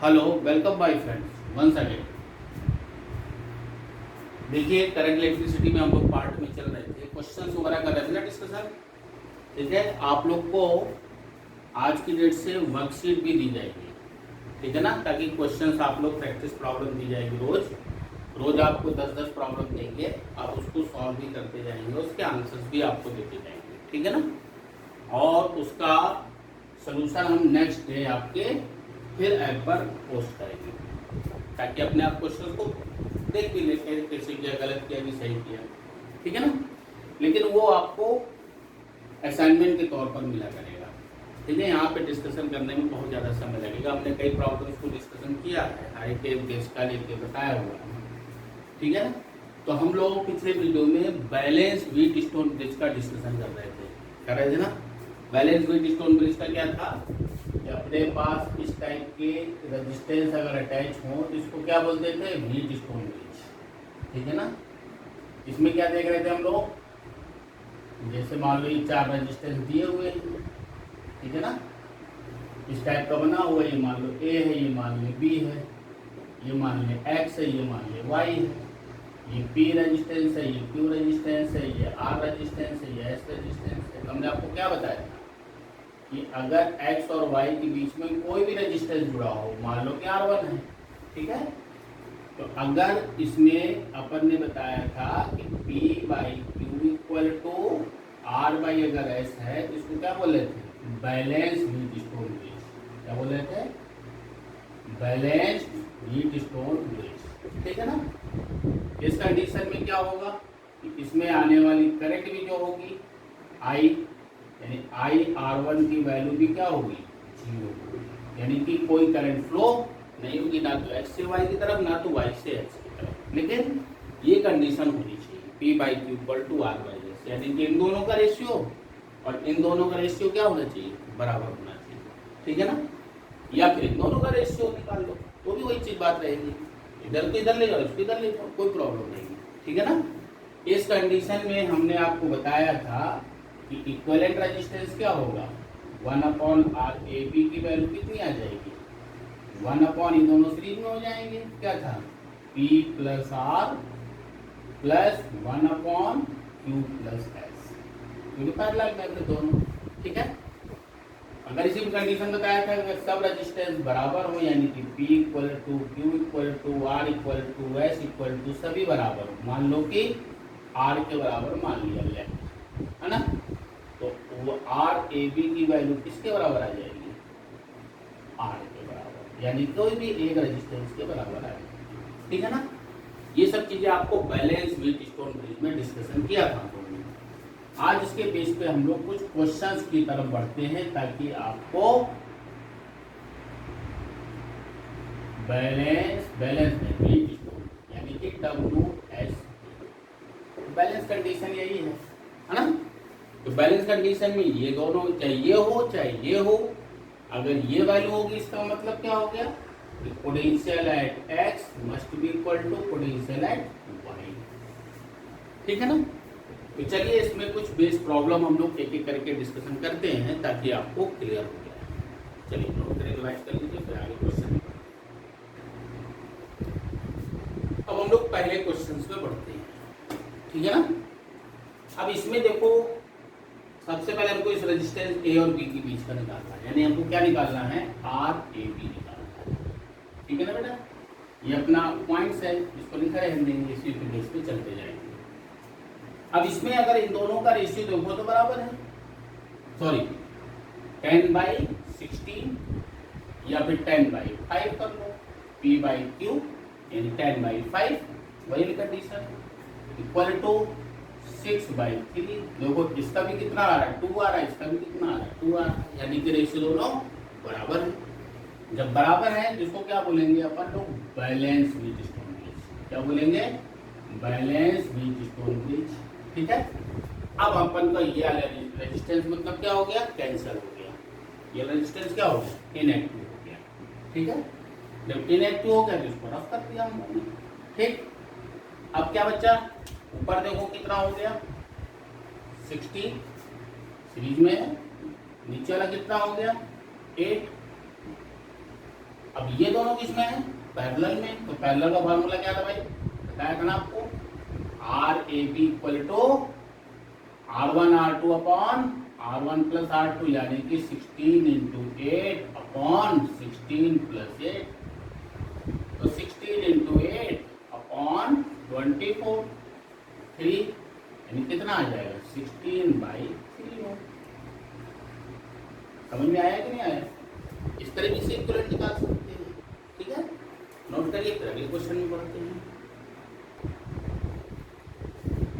Hello, welcome my friends once again. देखिए, current electricity में हम लोग पार्ट में चल रहे थे, क्वेश्चंस वगैरह कर रहे थे ना डिस्कशन। ठीक है, आप लोग को आज की डेट से वर्कशीट भी दी जाएगी, ठीक है ना, ताकि क्वेश्चंस आप लोग प्रैक्टिस प्रॉब्लम दी जाएगी। रोज रोज आपको 10-10 प्रॉब्लम देंगे, आप उसको सॉल्व भी करते जाएंगे, उसके आंसर्स भी आपको देते जाएंगे, ठीक है ना। और उसका सोल्यूशन हम नेक्स्ट डे आपके फिर ऐप पर पोस्ट करेंगे, ताकि अपने आप क्वेश्चन को देख भी ले कैसे किया, गलत किया कि सही किया, ठीक है ना। लेकिन वो आपको असाइनमेंट के तौर पर मिला करेगा, ठीक है। यहाँ पे डिस्कशन करने में बहुत ज़्यादा समय लगेगा। हमने कई प्रॉब्लम्स को डिस्कशन किया है, हाई टेप गैस का लेके बताया हुआ है, ठीक है ना। तो हम लोग पिछले वीडियो में बैलेंस व्हीट स्टोन ब्रिज का डिस्कशन कर रहे थे ना। बैलेंस व्हीट स्टोन ब्रिज का क्या था कि अपने पास इस टाइप के रेजिस्टेंस अगर अटैच हो तो इसको क्या बोलते थे, व्हीट स्टोन ब्रिज, ठीक है ना। इसमें क्या देख रहे थे हम लोग, जैसे मान लो ये 4 रेजिस्टेंस दिए हुए हैं, ठीक है ना, इस टाइप का बना हुआ। ये मान लो ए है, ये मान लो बी है, ये मान ले एक्स है, ये मान ले वाई है, ये पी रेजिस्टेंस है, ये क्यू रेजिस्टेंस है, ये आर रेजिस्टेंस है, ये एस रेजिस्टेंस है। हमने आपको क्या बताया था कि अगर x और y के बीच में कोई भी रेजिस्टेंस जुड़ा हो, मान लो कि R1 है, ठीक है, तो अगर इसमें अपन ने बताया था कि P by Q equal to R by अगर S है तो इसको क्या बोले थे, बैलेंस व्हीट स्टोन ब्रिज। क्या बोले थे, बैलेंस व्हीट स्टोन ब्रिज, ठीक है ना। इस कंडीशन में क्या होगा कि इसमें आने वाली करंट भी जो होगी I, यानी IR1 की वैल्यू भी क्या होगी, 0, यानी कि कोई करंट फ्लो नहीं होगी, ना तो x से y की तरफ, ना तो y से x की तरफ। लेकिन ये कंडीशन होनी चाहिए P by Q equal to R by S, यानी कि इन दोनों का रेशियो और इन दोनों का रेशियो क्या होना चाहिए, बराबर होना चाहिए, ठीक है ना। या फिर इन दोनों का रेशियो निकाल लो तो भी वही चीज बात रहेगी, इधर तो इधर ले जाओ, उसको इधर ले जाओ, कोई प्रॉब्लम नहीं, ठीक है ना। इस कंडीशन में हमने आपको बताया था कि इक्विवेलेंट रेजिस्टेंस क्या होगा, 1/R/AB की वैल्यू कितनी आ जाएगी, 1/, इन दोनों सीरीज में हो जाएंगे, क्या था P plus R plus 1/Q plus S, क्योंकि पैरेलल में थे दोनों, ठीक है। अगर इसी में कंडीशन बताया था अगर सब रेजिस्टेंस बराबर हो, यानी कि P equal to Q equal to R equal to S equal to सभी बराबर हो, मान लो कि R के बराबर मान लिया जाए, है ना, तो वो RAB की वैल्यू किसके बराबर आ जाएगी, R के बराबर, यानी कोई भी एक रेजिस्टेंस के बराबर आएगी, ठीक है ना। ये सब चीजें आपको बैलेंस व्हीट स्टोन ब्रिज में डिस्कशन किया था हम लोगों ने। आज इसके बेस पे हम लोग कुछ क्वेश्चंस की तरफ बढ़ते हैं, ताकि आपको बैलेंस में व्हीट स्टोन यानी कि WS, बैलेंस कंडीशन यही है ना। तो बैलेंस कंडीशन में ये दोनों, चाहे ये हो चाहे ये हो, अगर ये वैल्यू होगी इसका मतलब क्या हो गया, potential at x must be equal to potential at y, ठीक है ना। तो चलिए इसमें कुछ बेस प्रॉब्लम हम लोग एक एक करके डिस्कशन करते हैं, ताकि आपको क्लियर हो जाए। चलिए नोट करें, रिवाइज कर लीजिए, फिर आगे क्वेश्चन। अब हम लोग पहले क्वेश्चन में बढ़ते हैं, ठीक है ना। अब इसमें देखो, सबसे पहले हमको इस रेजिस्टेंस ए और बी के बीच का निकालना है, यानी हमको क्या निकालना है, RAB निकालना है, ठीक है ना बेटा। ये अपना पॉइंट्स है, इसको लिखा है हमने, इसी बेस पे चलते जाएंगे। अब इसमें अगर इन दोनों का रेशियो देखो तो बराबर है, सॉरी 10/16 या फिर 10/5 कर लो, P बाई क्यू यानी 10/5, वही कंडीशन, इक्वल टू 6/3। देखो इसका भी कितना आ रहा है, 2 आ रहा है, इसका भी कितना आ रहा है, 2 आ रहा है, यानी कि रेशियो दोनों बराबर है। जब बराबर है तो इसको क्या बोलेंगे अपन लोग, बैलेंस व्हीट स्टोन ब्रिज। क्या बोलेंगे, बैलेंस व्हीट स्टोन ब्रिज, ठीक है। अब अपन का ये रेजिस्टेंस मतलब क्या हो गया, कैंसिल हो गया, ये रेजिस्टेंस क्या हो गया, इनएक्टिव हो गया, ठीक है। जब इनएक्टिव हो गया तो इसको रफ कर दिया हम लोगों ने, ठीक। अब क्या बच्चा, ऊपर देखो कितना हो गया, 60 सीरीज में है, नीचे वाला कितना हो गया, 8। अब ये दोनों किसमें है? पैरेलल में। तो पैरेलल का फॉर्मूला क्या था भाई? बताया था ना आपको, R A B equal to R1 R2 upon R1 plus R2, यानी कि 16 इंटू 8 अपॉन 16 प्लस 8। तो 16 इंटू 8 अपॉन 24, 3, यानी कितना आ जाएगा? 16/3। समझ में आया कि नहीं आया? इस तरीके से इक्विवेलेंट निकाल सकते हैं। ठीक है, नोट करिए, फिर अगले क्वेश्चन में बढ़ते हैं।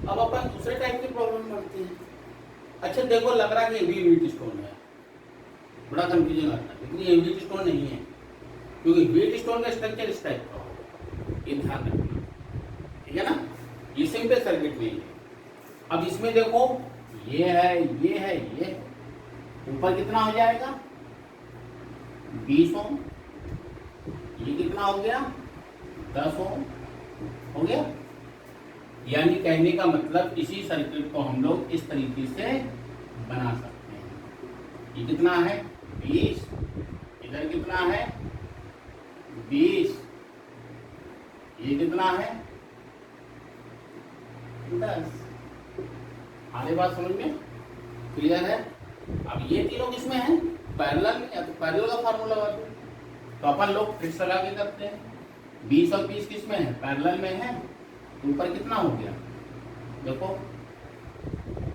अब अपन दूसरे टाइप की प्रॉब्लम बढ़ते हैं। अच्छा देखो, लग रहा है कि ये व्हीट स्टोन है, बड़ा कंफ्यूजन आता है, लेकिन ये व्हीट स्टोन नहीं है, क्योंकि व्हीट स्टोन का स्ट्रक्चर इस टाइप का होगा, ये ध्यान रखिए। ठीक है ना, ये सिंपल सर्किट में है। अब इसमें देखो, ये है, ये है, ये ऊपर कितना हो जाएगा? 20 ओम। ये कितना हो गया? 10 ओम हो गया। यानी कहने का मतलब इसी सर्किट को हम लोग इस तरीके से बना सकते हैं। ये कितना है? 20, इधर कितना है? 20, ये कितना है? 10। आगे बात समझ में क्लियर है? अब ये तीनों किसमें है? पैरेलल में। या तो पैरेलल का फार्मूला लगा दो, तो अपन लोग फिर से लगा के करते हैं। 20 और 20 किसमें है? पैरेलल में है। ऊपर कितना हो गया? देखो,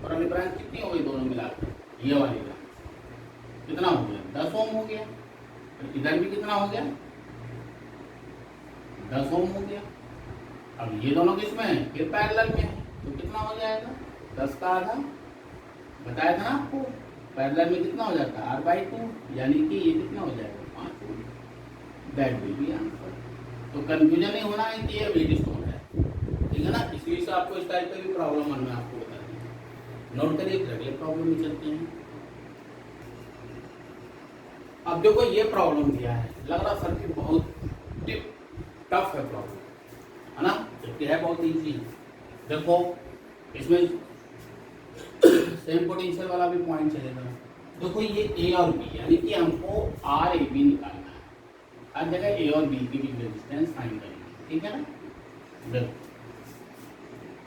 और अभी ब्रांच कितनी हो गई दोनों मिलाकर? ये वाली ब्रांच कितना हो गया? 10 ओम हो गया। तो इधर भी कितना हो गया? 10 ओम हो गया। अब ये दोनों किसमें है? फिर पैरेलल में है, तो कितना हो जाएगा? 10 का आधा। बताया था ना आपको, पैरेलल में कितना हो जाता है? R/2, यानी कि ये कितना हो जाएगा? 5 ohm. That will be answer. तो कंफ्यूजन नहीं होना है कि ये व्हीट स्टोन है। ठीक है ना, इसलिए से आपको इस टाइप की भी प्रॉब्लम मन में आपको बता दी। नोट करिए, फिर अगले प्रॉब्लम में चलते हैं। अब देखो, ये प्रॉब्लम दिया है, लग रहा सर्किट बहुत टफ है प्रॉब्लम, है ना, जबकि है बहुत इजी। देखो, इसमें सेम पोटेंशियल वाला भी पॉइंट चलेगा। देखो, ये ए और बी, यानी कि हमको आर ए बी निकालना है। हर जगह ए और बी के बीच रेजिस्टेंस फाइंड करेंगे। ठीक है ना, देखो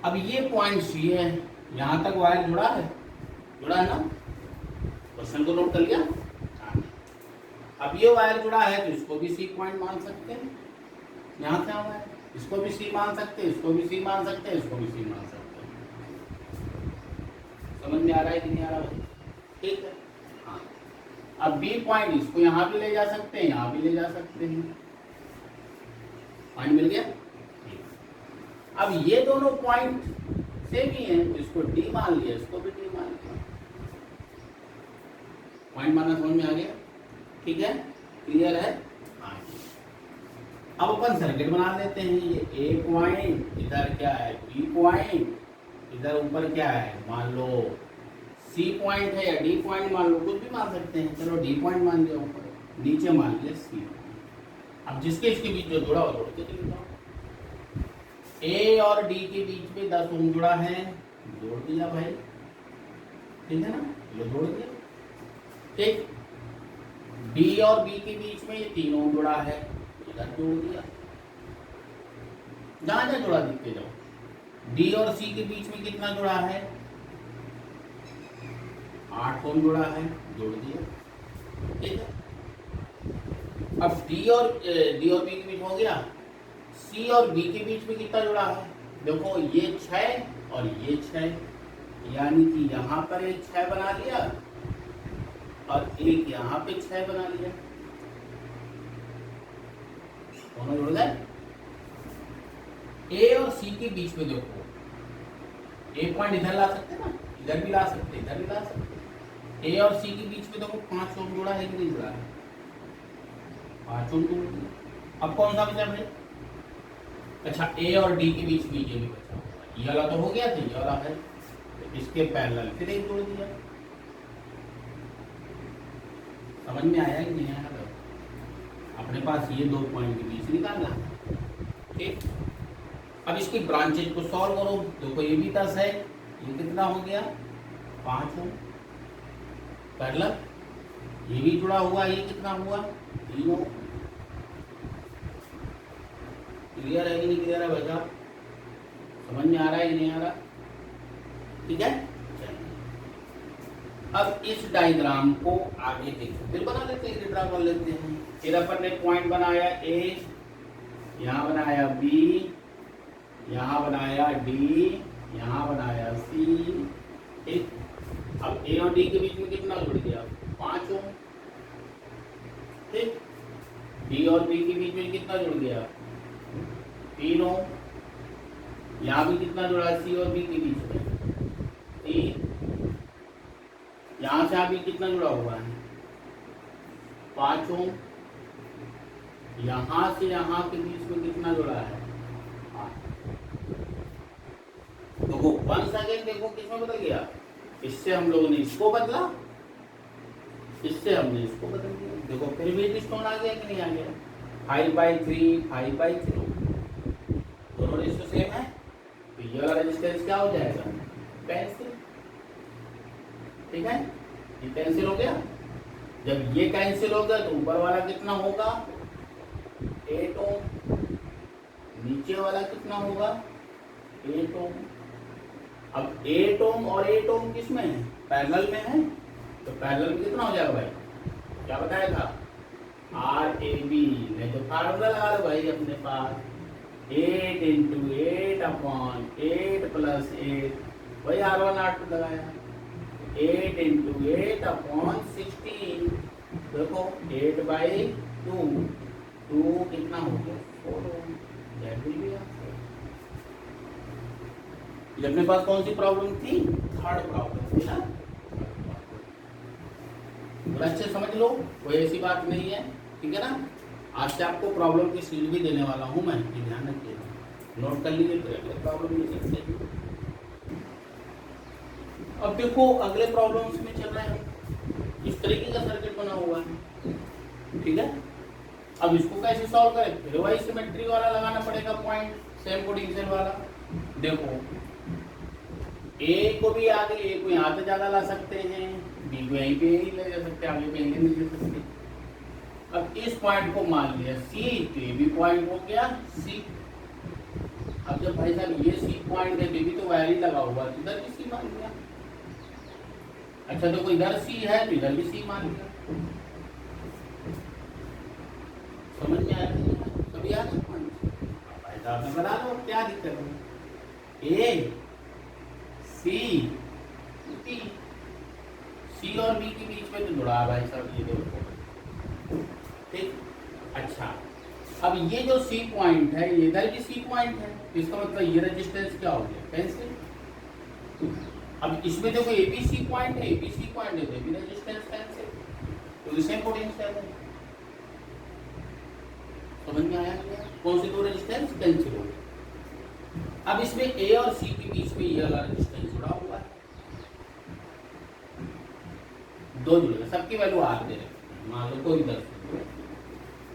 अब ये पॉइंट सी है, यहां तक वायर जुड़ा है ना? क्वेश्चन को नोट कर लिया? अब ये वायर जुड़ा है, तो इसको भी सी पॉइंट मान सकते हैं। यहां से आया है, इसको भी सी मान सकते हैं, इसको भी सी मान सकते हैं, इसको भी सी मान सकते हैं। समझ में आ रहा है कि नहीं आ रहा है? ठीक है, हाँ। अब बी पॉइंट, इसको यहां भी ले जा सकते हैं, यहां भी ले जा सकते हैं। पॉइंट मिल गया। अब ये दोनों पॉइंट सेम ही हैं, इसको डी मान लिया, इसको भी डी मान लिया। पॉइंट मानना समझ में आ गया? ठीक है, क्लियर है? हाँ। अब अपन सर्किट बना लेते हैं। ये ए पॉइंट, इधर क्या है? बी पॉइंट, इधर ऊपर क्या है? मान लो सी पॉइंट है या डी पॉइंट मान लो, कुछ भी मान सकते हैं। चलो डी पॉइंट मान लिया ऊपर, नीचे मान लिया सी। अब जिसके इसके बीच जो जुड़ा हो जोड़ के चले जाओ। ए और डी के बीच में 10 ओम जुड़ा है, जोड़ दिया भाई। ठीक है ना, ये जोड़ दिया। ठीक, डी और बी के बीच में ये 3 ओम जुड़ा है, इधर जोड़ दिया। जहां जहां जुड़ा दिखते जाओ। डी और सी के बीच में कितना जुड़ा है? 8 ओम जुड़ा है, जोड़ दिया। ठीक है, अब डी और बी के बीच हो गया। सी और बी के बीच में कितना जुड़ा है? देखो, ये 6 और ये 6, यानी कि यहाँ पर एक 6 बना लिया और एक यहाँ पे 6 बना लिया। दोनों जुड़ गए। ए और सी के बीच में देखो, ए पॉइंट इधर ला सकते ना, इधर भी ला सकते, इधर भी ला सकते। ए और सी के बीच में देखो 5 ओम जुड़ा है कि नहीं जुड़ा है? 5 ओम जुड़ दिया। अब कौन सा बचा भाई? अच्छा, ए और डी के बीच में ये भी बचा होगा। ये वाला तो हो गया था, ये वाला है, तो इसके पैरेलल फिर एक जोड़ दिया। समझ में आया कि नहीं आया? अपने पास ये 2 पॉइंट के बीच निकालना। ठीक, अब इसकी ब्रांचेज को सॉल्व करो। देखो, ये भी 10 है, ये कितना हो गया? 5 ओम पैरेलल। ये भी जुड़ा हुआ, ये कितना हुआ? 3 ओम। क्लियर है कि नहीं क्लियर है भाई साहब? समझ में आ रहा है कि नहीं आ रहा? ठीक है, अब इस डायग्राम को आगे देखो, फिर बना लेते हैं, ड्रा कर लेते हैं। फिर अपन ने पॉइंट बनाया ए, यहाँ बनाया बी, यहाँ बनाया डी, यहाँ बनाया सी। ठीक, अब ए और डी के बीच में कितना जुड़ गया? 5 ओम। ठीक, डी और बी के बीच में कितना जुड़ गया? 3 ओम। यहाँ भी कितना जुड़ा है? सी और बी के बीच में 3। यहाँ से अभी कितना जुड़ा हुआ है? 5 ओम। यहाँ से यहाँ के बीच में कितना जुड़ा है? 8। देखो वंस अगेन देखो किसमें बदल गया? इससे हम लोगों ने इसको बदला, इससे हमने इसको बदल दिया। देखो फिर भी रिस्टोन आ गया कि नहीं आ गया? 5/3, 5/3 दोनों रेशियो सेम है, तो ये वाला रेजिस्टेंस क्या हो जाएगा? कैंसिल। ठीक है, ये कैंसिल हो गया। जब ये कैंसिल हो गया तो ऊपर वाला कितना होगा? 8 ओम। नीचे वाला कितना होगा? 8 ओम। अब 8 ओम और 8 ओम किसमें है? पैरेलल में है, तो पैरेलल में कितना हो जाएगा भाई? क्या बताया था? RAB। नहीं तो फार्मूला लगा लो भाई अपने पास, 8 × 8/8 + 8, वही R1 R2 लगाया। 8 × 8/16, देखो 8/2, 2 कितना हो गया? 4 ohm. That will be answer. ये अपने पास कौन सी प्रॉब्लम थी? थर्ड प्रॉब्लम थी ना। अच्छे समझ लो, कोई ऐसी बात नहीं है, ठीक है ना। आज से आपको प्रॉब्लम की सीट भी देने वाला हूं मैं, ध्यान रखिएगा, नोट कर लीजिए, तो अगले प्रॉब्लम ले सकते हैं। अब देखो अगले प्रॉब्लम्स में चल रहे हैं, इस तरीके का सर्किट बना हुआ है, ठीक है। अब इसको कैसे सॉल्व करें? फिर वही सिमेट्री वाला लगाना पड़ेगा पॉइंट, सेम पोटेंशियल वाला। देखो ए को भी आगे, ए को यहाँ पे ज्यादा ला सकते हैं, बी को यहीं पे ही ले जा सकते हैं, आगे कहीं नहीं ले सकते। अब इस पॉइंट को मान लिया सी, तो ये भी पॉइंट हो गया सी। अब जब भाई साहब ये सी पॉइंट है, भी तो वायर ही लगा हुआ, तो इधर भी सी मान लिया। अच्छा देखो इधर सी है तो इधर भी सी मान लिया। समझ में आया? कभी आ गया पॉइंट? भाई साहब ने बना लो, क्या दिक्कत है? ए सी, सी और बी के बीच में तो जुड़ा है भाई साहब, ये देखो, ठीक। अच्छा अब ये जो सी पॉइंट है, ये इधर भी सी पॉइंट है, तो इसका मतलब ये रेजिस्टेंस क्या हो गया? कैंसिल। अब इसमें देखो ए बी सी पॉइंट है, ए बी सी पॉइंट है, तो भी रेजिस्टेंस कैंसिल, तो सेम पोटेंशियल है। समझ में आया क्या? कौन से दो रेजिस्टेंस कैंसिल हो गए? अब इसमें ए और सी के बीच में ये वाला रेजिस्टेंस जुड़ा हुआ है, दो जुड़े, सबकी वैल्यू आर दे रहे, मान लो कोई 10,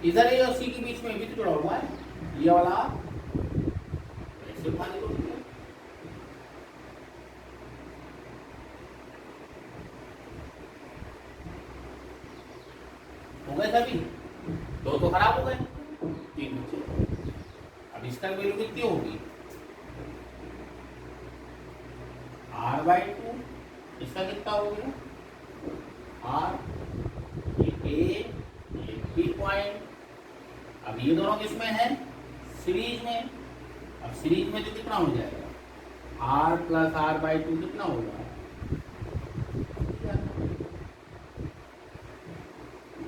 इधर ए और सी के बीच में भी तो जुड़ा हुआ है, ये वाला ऐसे खाली हो गया। हो गए सभी, दो तो खराब हो गए, 3 बचे। अब इसका वैल्यू कितनी होगी? R/2, इसका कितना हो गया? R, ये बी पॉइंट। अब ये दोनों किसमें है? सीरीज में। अब सीरीज में तो कितना हो जाएगा? R + R/2 कितना होगा?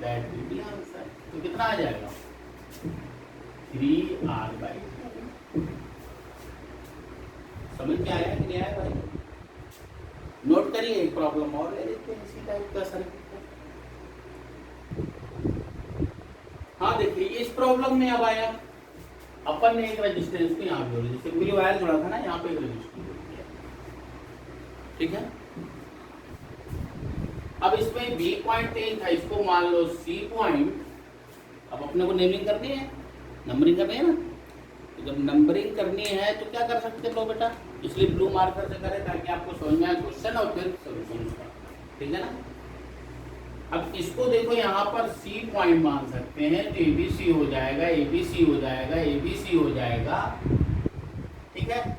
That will be answer. तो कितना आ जाएगा? 3R/2। समझ में आया कि नहीं आया भाई? नोट करिए, एक प्रॉब्लम और ले लेते हैं इसी टाइप का सर्किट को। हाँ देखिए इस प्रॉब्लम में अब आया, अपन ने एक रेजिस्टेंस को यहाँ जोड़ दिया, जैसे पूरी वायर जुड़ा था ना, यहाँ पे एक रेजिस्टेंस जोड़ दिया, ठीक है। अब इसमें बी पॉइंट था, इसको मान लो सी पॉइंट। अब अपने को नेमिंग करनी है, नंबरिंग करनी है ना, तो जब नंबरिंग करनी है तो क्या कर सकते हो बेटा? इसलिए ब्लू मार्कर से करें ताकि आपको समझ में आए क्वेश्चन और फिर सोल्यूशन उसका, ठीक है ना। अब इसको देखो यहाँ पर सी पॉइंट मान सकते हैं, तो एबीसी हो जाएगा, एबीसी हो जाएगा, एबीसी हो जाएगा, ठीक है।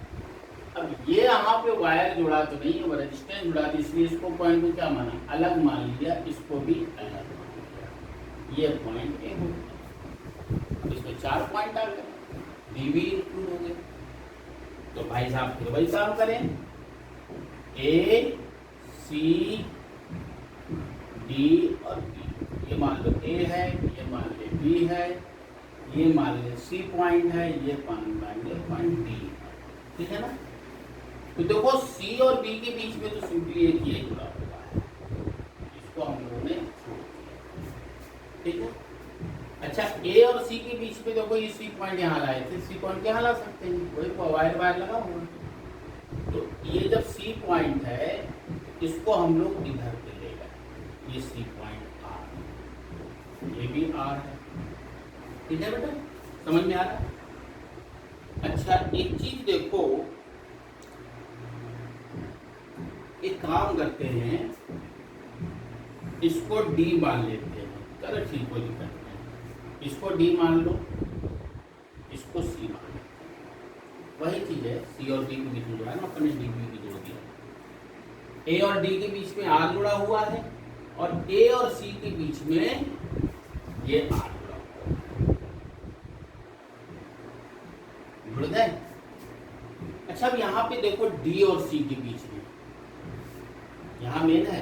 अब ये यहाँ पे वायर जुड़ा तो नहीं है, रेजिस्टेंस जुड़ा, तो इसलिए इसको पॉइंट को क्या माना, अलग मान लिया, इसको भी अलग मान लिया, ये पॉइंट ए हो गया। अब इसमें 4 पॉइंट आ गए, डी भी इंक्लूड हो गए। तो भाई साहब फिर वही काम करें, ए सी डी और बी, ये मान लो ए है, ये मान ले बी है, ये मान ले सी पॉइंट है, ये मान ले पॉइंट डी है, ठीक है ना। तो देखो सी और बी के बीच में तो सिंपली एक ये जुड़ा हुआ है, इसको हम लोगों ने छोड़ दिया, ठीक है। अच्छा ए और सी के बीच में देखो ये सी पॉइंट यहाँ लाए थे, सी पॉइंट यहाँ ला सकते हैं, वही वायर वायर लगा हुआ। तो ये जब सी पॉइंट है, इसको हम लोग इधर पे ले गए, ये सी पॉइंट आर, ये भी आर है, ठीक है बेटा, समझ में आ रहा है। अच्छा एक चीज देखो, एक काम करते हैं, इसको डी मान लेते हैं, चलो ठीक, कोई दिक्कत नहीं, इसको डी मान लो, इसको सी मान लो, वही चीज है, सी और डी के बीच में जुड़ा है ना, अपने डी बी की जोड़ दिया, ए और डी के बीच में आर जुड़ा हुआ है, और ए और सी के बीच में ये आर जुड़ा हुआ है, जुड़ गए। अच्छा अब यहाँ पे देखो डी और सी के बीच में, यहाँ मेन है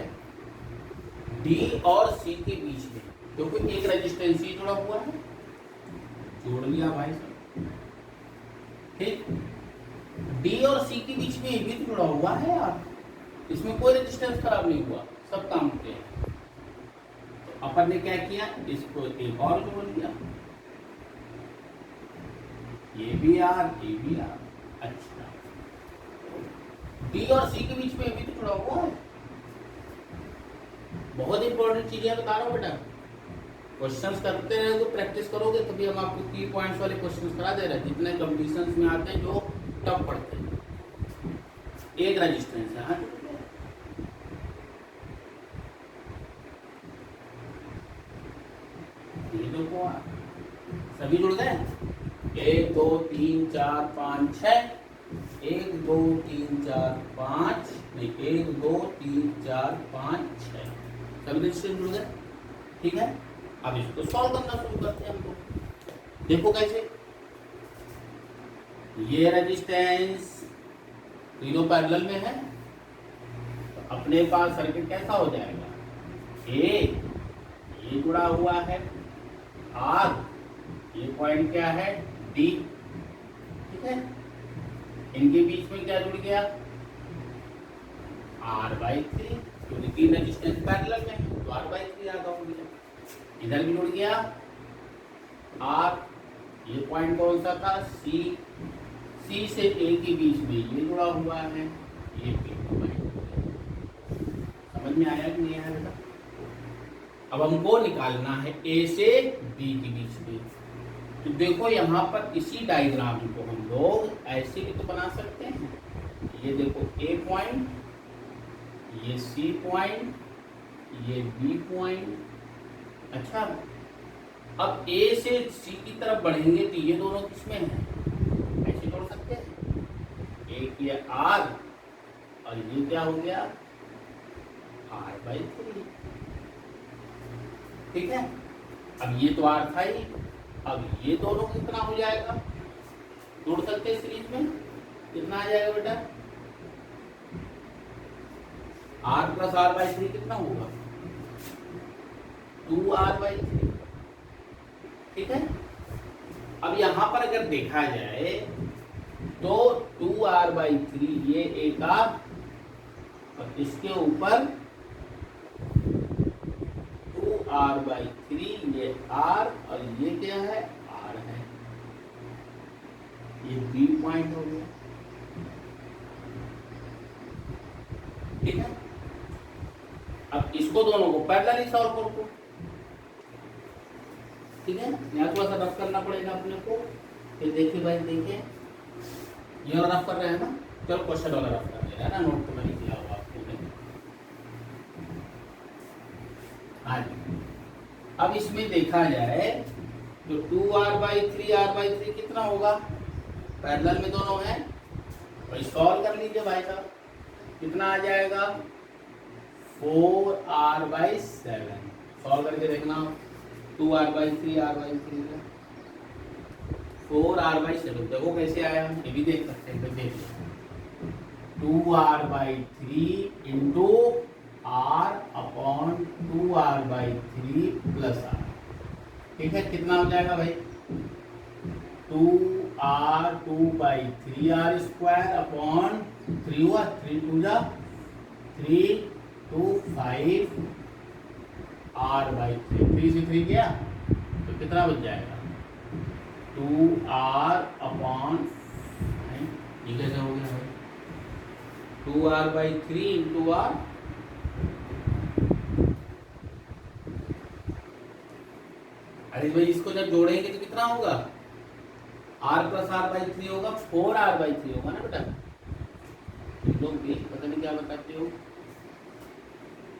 डी और सी के बीच में देखो एक रेजिस्टेंस जुड़ा हुआ है, जोड़ लिया भाई साहब, ठीक। डी और सी के बीच में ये भी तो जुड़ा हुआ है यार, इसमें कोई रेजिस्टेंस खराब नहीं हुआ, सब काम किए हैं। तो अपन ने क्या किया, इसको एक और जोड़ लिया, ये भी आर, ये भी आर। अच्छा डी और सी के बीच में ये भी तो जुड़ा हुआ है, बहुत इंपॉर्टेंट चीजें बता रहा हूँ बेटा, क्वेश्चंस करते रहे तो प्रैक्टिस करोगे तभी हम आपको की पॉइंट्स वाले क्वेश्चंस करा दे रहे हैं, जितने कंपटीशंस में आते हैं जो टफ पढ़ते हैं। एक रेजिस्टेंस है, हाँ ये देखो सभी जुड़ गए, 1 2 3 4 5 6, 1 2 3 4 5 नहीं, 1 2 3 4 5 6 सभी रेजिस्टेंस जुड़ गए, ठीक है। अब इसको सॉल्व करना शुरू करते हैं हम लोग, देखो कैसे, ये रेजिस्टेंस तीनों पैरेलल में है, तो अपने पास सर्किट कैसा हो जाएगा, ए ये जुड़ा हुआ है, आर ये पॉइंट क्या है, डी, ठीक है। इनके बीच में क्या जुड़ गया, R/3, क्योंकि तीन रेजिस्टेंस पैरेलल में है तो R/3 आ गया। इधर भी जुड़ गया R, ये पॉइंट कौन सा था, C, C से A के बीच में ये जुड़ा हुआ है, ये B पॉइंट। समझ में आया कि नहीं आया बेटा। अब हमको निकालना है A से B के बीच में, तो देखो यहाँ पर इसी डायग्राम को हम लोग ऐसे भी तो बना सकते हैं, ये देखो A पॉइंट, ये C पॉइंट, ये B पॉइंट। अच्छा अब A से C की तरफ बढ़ेंगे तो ये दोनों किसमें हैं, ऐसे जोड़ सकते हैं, एक ये R और ये क्या हो गया R/3, ठीक है। अब ये तो R था ही, अब ये दोनों कितना हो जाएगा, जोड़ सकते हैं सीरीज में, कितना आ जाएगा बेटा, R + R/3 कितना होगा, 2R/3, ठीक है। अब यहां पर अगर देखा जाए तो 2R/3 ये एक R और इसके ऊपर 2R/3 ये R और ये क्या है R है, ये B पॉइंट हो गया, ठीक है। अब इसको दोनों को पैरेलली सॉल्व करो, ठीक है। यहाँ थोड़ा सा रफ करना पड़ेगा अपने को, फिर देखिए भाई, देखिए ये वाला रफ कर रहे हैं ना, चलो क्वेश्चन वाला रफ कर ले रहा है ना, नोट तो नहीं किया होगा आपको, हाँ अब इसमें देखा जाए तो 2r/3 कितना होगा, पैरेलल में दोनों है, तो सॉल्व कर लीजिए भाई साहब, कितना आ जाएगा 4r/7। सॉल्व करके देखना, 2r/3 r/3 4r/7, देखो कैसे आया, ये भी देख सकते हैं, तो देखिए 2r/3 into r/2r/3 plus r, ठीक है, कितना हो जाएगा भाई 2r/3r² अपॉन 3 हुआ, 3 2 जा 3 2 5 r/3, 3 से 3 गया तो कितना बच जाएगा 2r/, ये कैसे हो गया भाई 2r/3 इंटू r, अरे भाई इसको जब जोड़ेंगे तो कितना होगा r प्लस r/3 होगा, 4r/3 होगा ना बेटा, तुम लोग भी पता नहीं क्या बताते हो,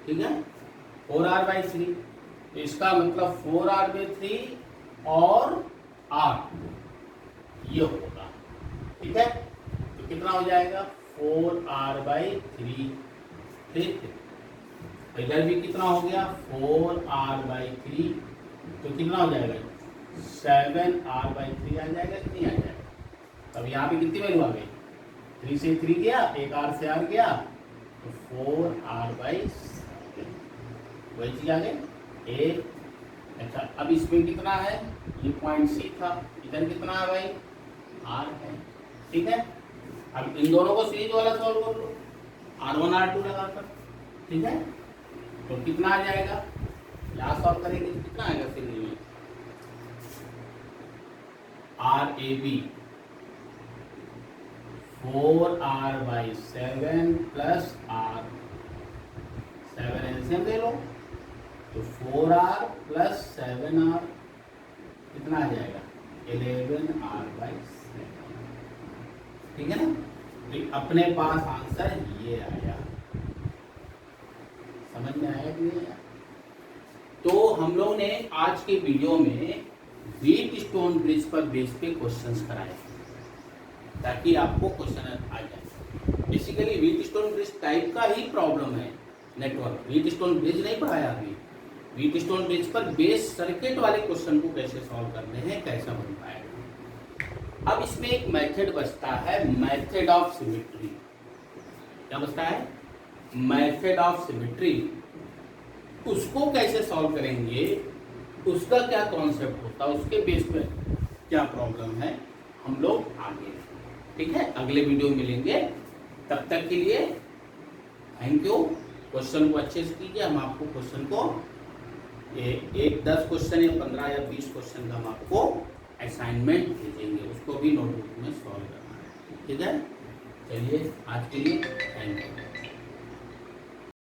ठीक है 4r/3, तो इसका मतलब 4r/3 और r ये होगा, ठीक है, तो कितना हो जाएगा 4r/3, ठीक, इधर भी कितना हो गया 4r/3, तो कितना हो जाएगा 7r/3 आ जाएगा कि नहीं आ जाएगा, तब यहाँ पे कितनी वैल्यू आ गई 3 से 3 गया, एक r से r गया, तो 4r/7 वही चीज आ गई एक। अच्छा अब इसमें कितना है, ये पॉइंट C था, इधर कितना है भाई r है, ठीक है, अब इन दोनों को सीरीज वाला सॉल्व कर लो, r1 r2 लगाकर, ठीक है, तो कितना आ जाएगा, लास्ट सॉल्व करेंगे तो कितना आएगा सीरीज में RAB 4r/7 plus r, 7 LCM ले लो, तो 4r प्लस 7r कितना आ जाएगा 11r/7, ठीक है ना, तो अपने पास आंसर ये आया, समझ में आया कि नहीं आया। तो हम लोग ने आज के वीडियो में व्हीट स्टोन ब्रिज पर बेस पे क्वेश्चंस कराए ताकि आपको क्वेश्चन आ जाए। Basically wheat stone bridge type का ही प्रॉब्लम है नेटवर्क, व्हीट स्टोन ब्रिज नहीं पढ़ाया अभी, व्हीट स्टोन ब्रिज पर बेस सर्किट वाले क्वेश्चन को कैसे सॉल्व करने हैं, कैसा बन पाएगा। अब इसमें एक मेथड बचता है, मेथड ऑफ सिमेट्री। क्या बचता है, मेथड ऑफ सिमेट्री, उसको कैसे सॉल्व करेंगे, उसका क्या कॉन्सेप्ट होता है, उसके बेस पे क्या प्रॉब्लम है, हम लोग आगे, ठीक है, अगले वीडियो में मिलेंगे। तब तक के लिए थैंक यू। क्वेश्चन को अच्छे से कीजिए, हम आपको क्वेश्चन को एक 10 क्वेश्चन या 15 या 20 क्वेश्चन का हम आपको असाइनमेंट भेजेंगे, उसको भी नोटबुक में सॉल्व करना है, ठीक है। चलिए आज के लिए थैंक यू।